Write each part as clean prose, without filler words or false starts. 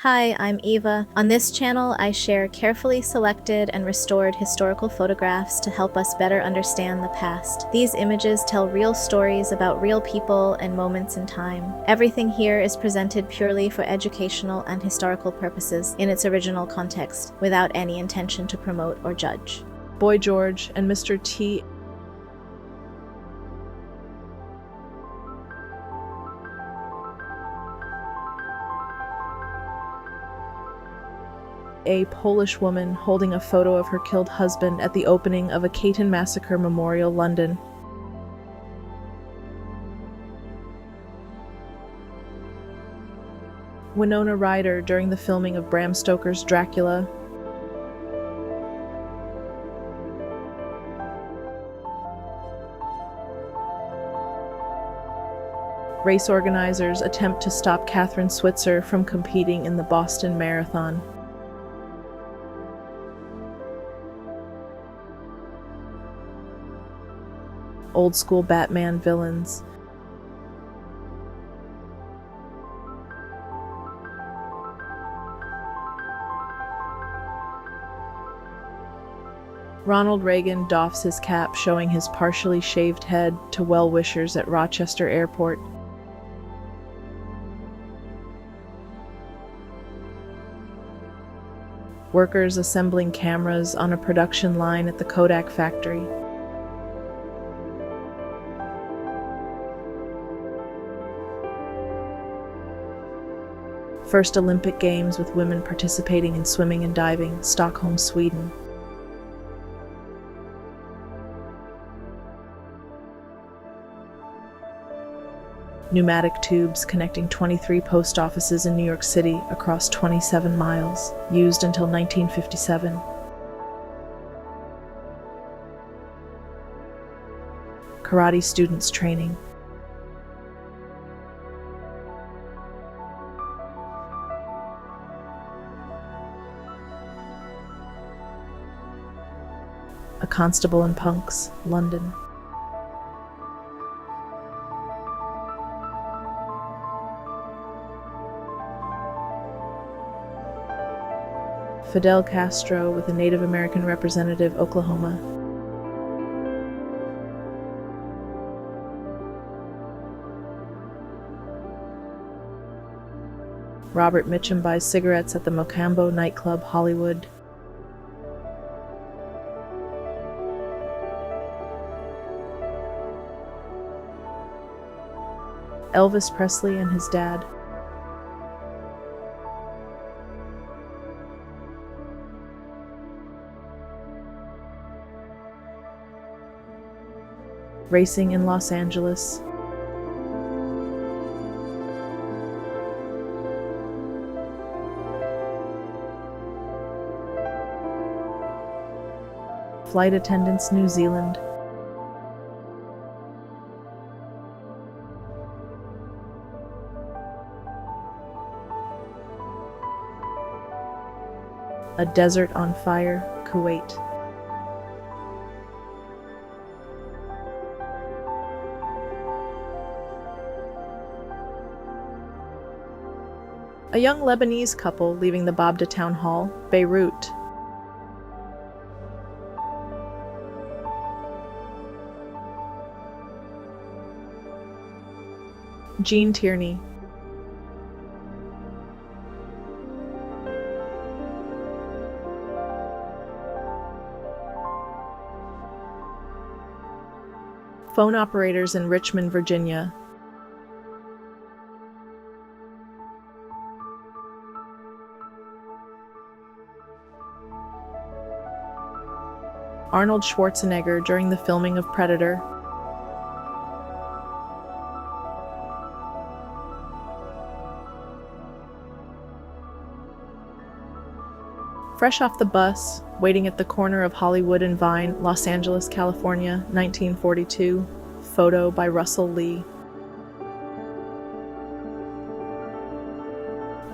Hi, I'm Eva. On this channel, I share carefully selected and restored historical photographs to help us better understand the past. These images tell real stories about real people and moments in time. Everything here is presented purely for educational and historical purposes in its original context, without any intention to promote or judge. Boy George and Mr. T. A Polish woman holding a photo of her killed husband at the opening of a Caton Massacre Memorial, London. Winona Ryder during the filming of Bram Stoker's Dracula. Race organizers attempt to stop Catherine Switzer from competing in the Boston Marathon. Old school Batman villains. Ronald Reagan doffs his cap, showing his partially shaved head to well-wishers at Rochester Airport. Workers assembling cameras on a production line at the Kodak factory. First Olympic Games with women participating in swimming and diving, Stockholm, Sweden. Pneumatic tubes connecting 23 post offices in New York City across 27 miles, used until 1957. Karate students training. A Constable in Punks, London. Fidel Castro with a Native American representative, Oklahoma. Robert Mitchum buys cigarettes at the Mocambo nightclub, Hollywood. Elvis Presley and his dad. Racing in Los Angeles. Flight attendants, New Zealand. A desert on fire, Kuwait. A young Lebanese couple leaving the Babda Town Hall, Beirut. Gene Tierney. Phone operators in Richmond, Virginia. Arnold Schwarzenegger during the filming of Predator. Fresh off the bus, waiting at the corner of Hollywood and Vine, Los Angeles, California, 1942. Photo by Russell Lee.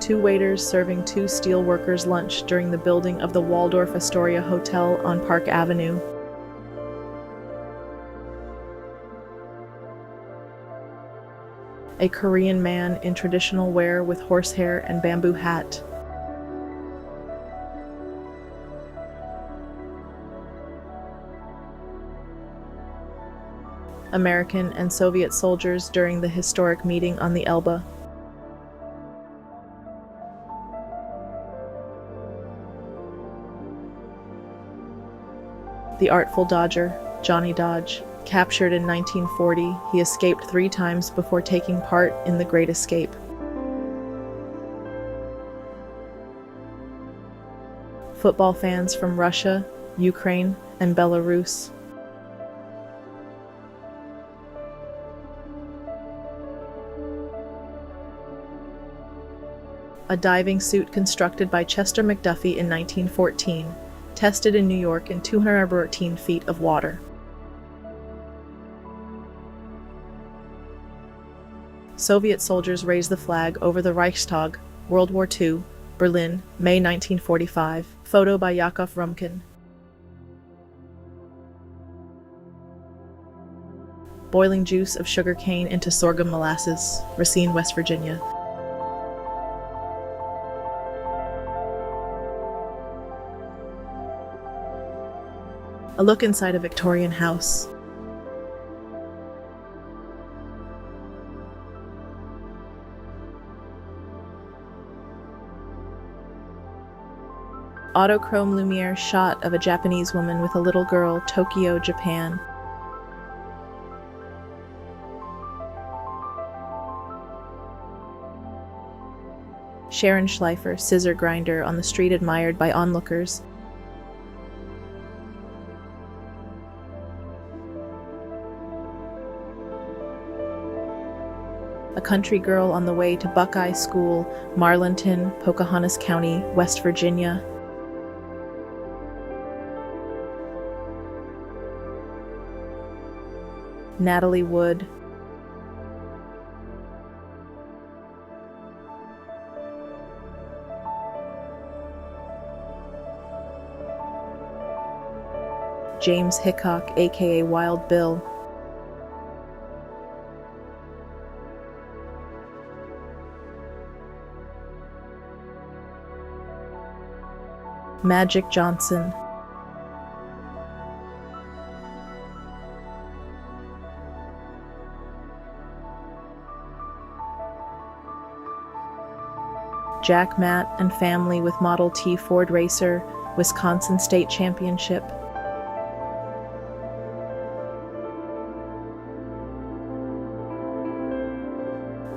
Two waiters serving two steel workers lunch during the building of the Waldorf Astoria Hotel on Park Avenue. A Korean man in traditional wear with horsehair and bamboo hat. American and Soviet soldiers during the historic meeting on the Elbe. The Artful Dodger, Johnny Dodge. Captured in 1940, he escaped 3 times before taking part in the Great Escape. Football fans from Russia, Ukraine, and Belarus. A diving suit constructed by Chester McDuffie in 1914, tested in New York in 214 feet of water. Soviet soldiers raised the flag over the Reichstag, World War II, Berlin, May 1945. Photo by Yakov Rumkin. Boiling juice of sugar cane into sorghum molasses, Racine, West Virginia. A look inside a Victorian house. Autochrome Lumiere shot of a Japanese woman with a little girl, Tokyo, Japan. Sharon Schleifer, scissor grinder on the street admired by onlookers. A country girl on the way to Buckeye School, Marlinton, Pocahontas County, West Virginia. Natalie Wood. James Hickok, aka Wild Bill. Magic Johnson. Jack Matt and family with Model T Ford Racer, Wisconsin State Championship.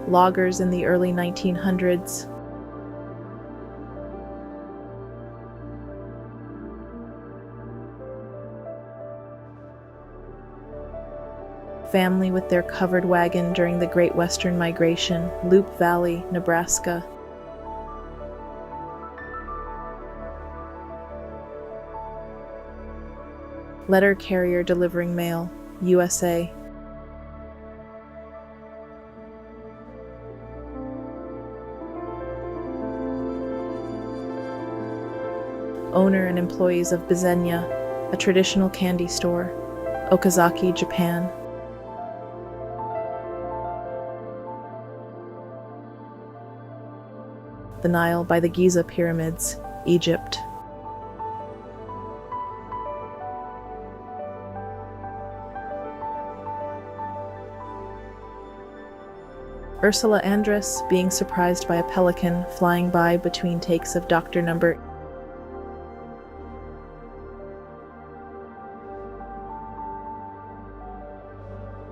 Loggers in the early 1900s. Family with their covered wagon during the Great Western Migration, Loup Valley, Nebraska. Letter carrier delivering mail, USA. Owner and employees of Bezenya, a traditional candy store, Okazaki, Japan. The Nile by the Giza Pyramids, Egypt. Ursula Andress being surprised by a pelican flying by between takes of Dr. Number.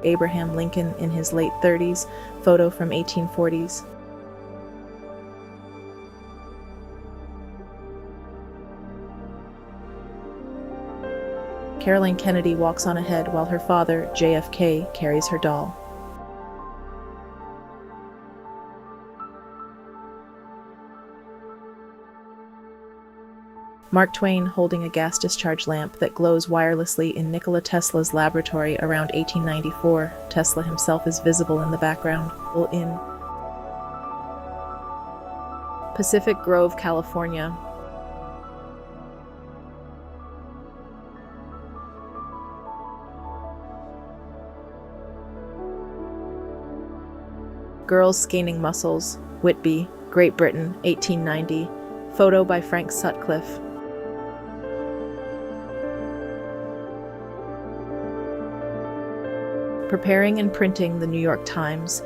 Abraham Lincoln in his late 30s, photo from 1840s. Caroline Kennedy walks on ahead while her father, JFK, carries her doll. Mark Twain holding a gas discharge lamp that glows wirelessly in Nikola Tesla's laboratory around 1894. Tesla himself is visible in the background. In Pacific Grove, California. Girls Gaining Muscles, Whitby, Great Britain, 1890. Photo by Frank Sutcliffe. preparing and printing the New York Times.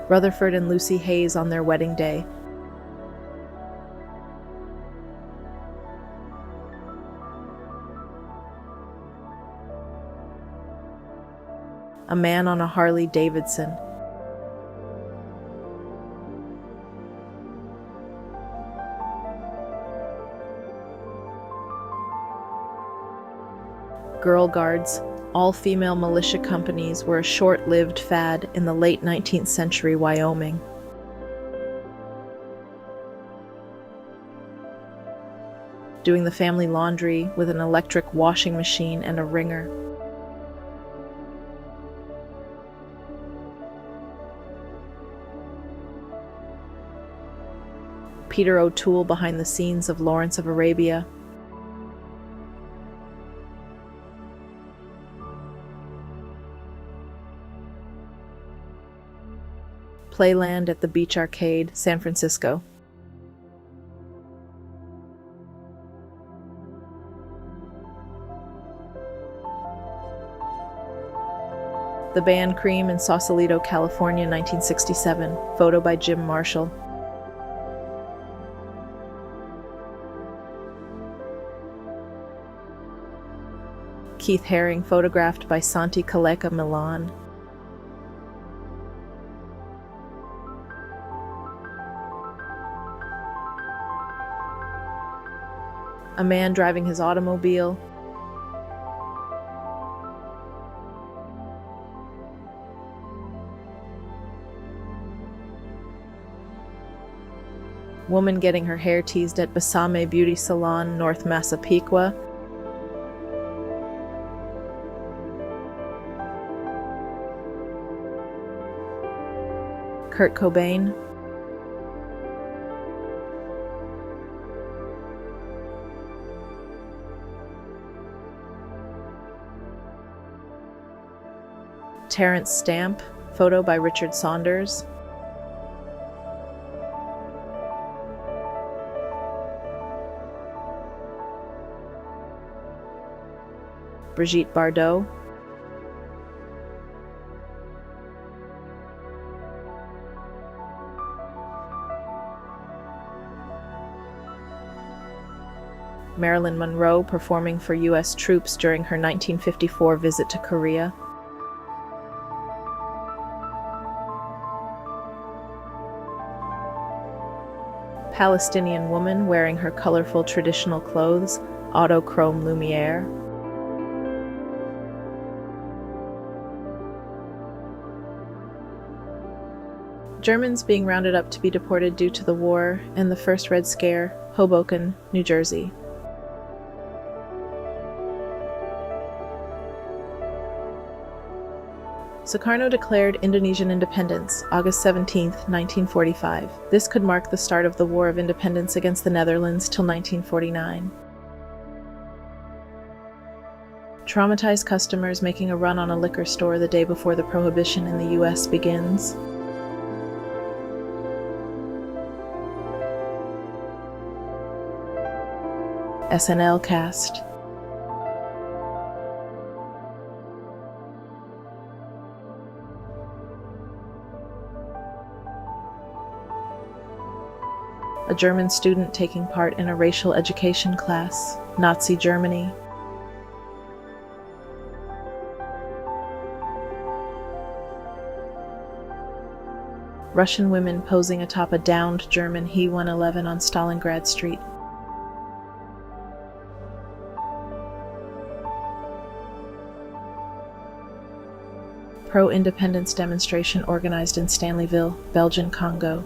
Rutherford and Lucy Hayes on their wedding day. A man on a Harley Davidson. Girl Guards, all-female militia companies, were a short-lived fad in the late 19th century Wyoming. Doing the family laundry with an electric washing machine and a wringer. Peter O'Toole behind the scenes of Lawrence of Arabia. Playland at the Beach Arcade, San Francisco. The band Cream in Sausalito, California, 1967. Photo by Jim Marshall. Keith Haring, photographed by Santi Calleca, Milan. A man driving his automobile. Woman getting her hair teased at Basame Beauty Salon, North Massapequa. Kurt Cobain. Terrence Stamp, photo by Richard Saunders. Brigitte Bardot. Marilyn Monroe performing for U.S. troops during her 1954 visit to Korea. Palestinian woman wearing her colorful traditional clothes, autochrome lumiere. Germans being rounded up to be deported due to the war and the first Red Scare, Hoboken, New Jersey. Sukarno declared Indonesian independence, August 17, 1945. This could mark the start of the War of Independence against the Netherlands till 1949. Traumatized customers making a run on a liquor store the day before the prohibition in the U.S. begins. SNL cast. A German student taking part in a racial education class, Nazi Germany. Russian women posing atop a downed German He-111 on Stalingrad Street. Pro-independence demonstration organized in Stanleyville, Belgian Congo.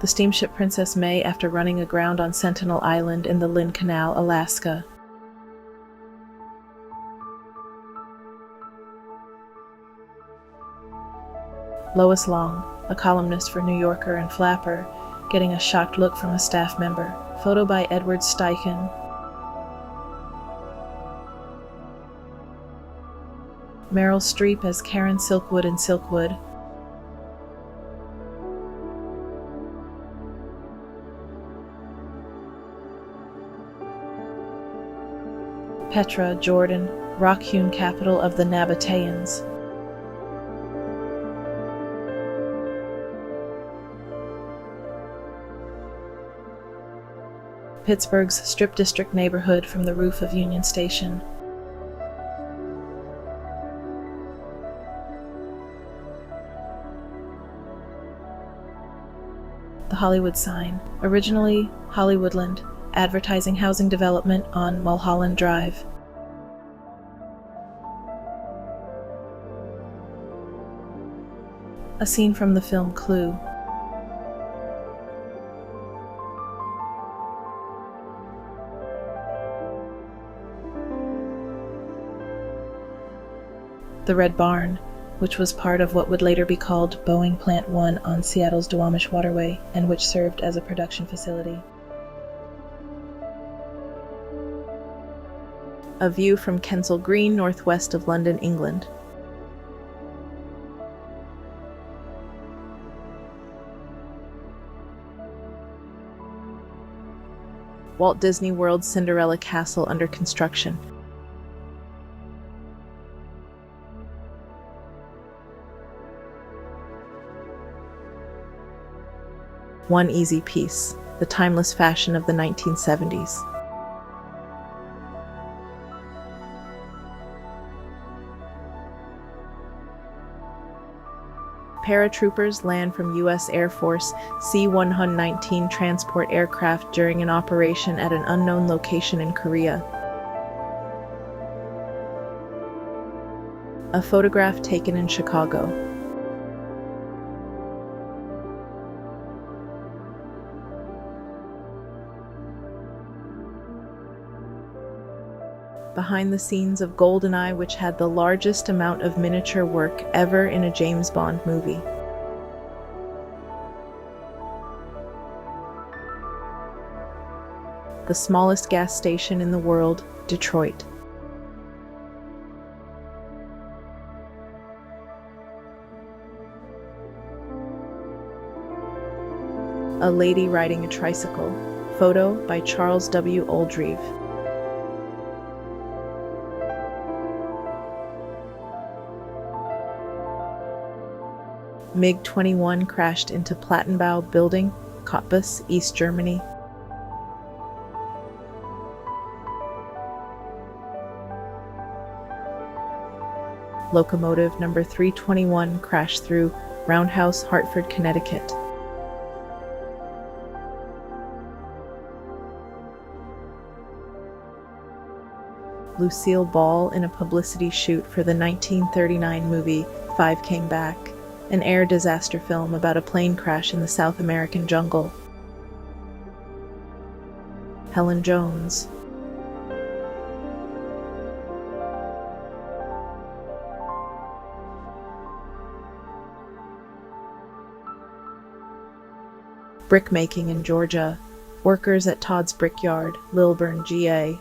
The steamship Princess May after running aground on Sentinel Island in the Lynn Canal, Alaska. Lois Long, a columnist for New Yorker and Flapper, getting a shocked look from a staff member. Photo by Edward Steichen. Meryl Streep as Karen Silkwood in Silkwood, Petra, Jordan, rock-hewn capital of the Nabateans. Pittsburgh's Strip District neighborhood from the roof of Union Station. The Hollywood sign, originally Hollywoodland, advertising housing development on Mulholland Drive. A scene from the film Clue. The Red Barn, which was part of what would later be called Boeing Plant 1 on Seattle's Duwamish Waterway, and which served as a production facility. A view from Kensal Green, northwest of London, England. Walt Disney World's Cinderella Castle under construction. One easy piece, the timeless fashion of the 1970s. Paratroopers land from U.S. Air Force C-119 transport aircraft during an operation at an unknown location in Korea. A photograph taken in Chicago. Behind the scenes of GoldenEye, which had the largest amount of miniature work ever in a James Bond movie. The smallest gas station in the world, Detroit. A lady riding a tricycle. Photo by Charles W. Oldreive. MiG-21 crashed into Plattenbau building, Cottbus, East Germany. Locomotive number 321 crashed through Roundhouse, Hartford, Connecticut. Lucille Ball in a publicity shoot for the 1939 movie Five Came Back, an air disaster film about a plane crash in the South American jungle. Helen Jones. Brickmaking in Georgia. Workers at Todd's Brickyard, Lilburn, GA.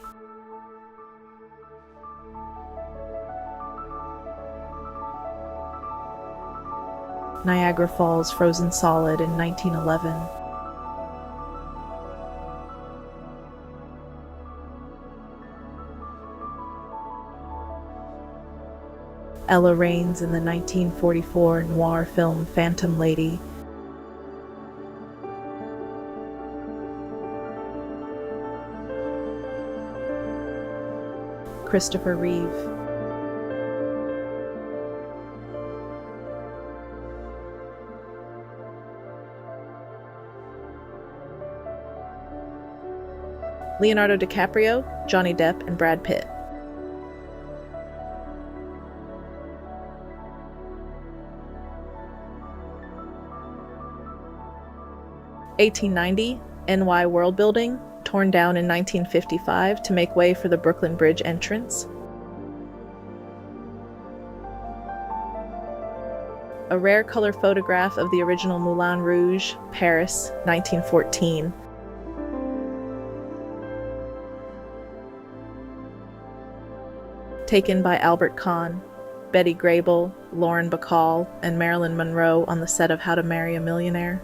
Niagara Falls frozen solid in 1911. Ella Raines in the 1944 noir film Phantom Lady. Christopher Reeve. Leonardo DiCaprio, Johnny Depp, and Brad Pitt. (1890) NY World Building, torn down in 1955 to make way for the Brooklyn Bridge entrance. A rare color photograph of the original Moulin Rouge, Paris, 1914. Taken by Albert Kahn. Betty Grable, Lauren Bacall, and Marilyn Monroe on the set of How to Marry a Millionaire.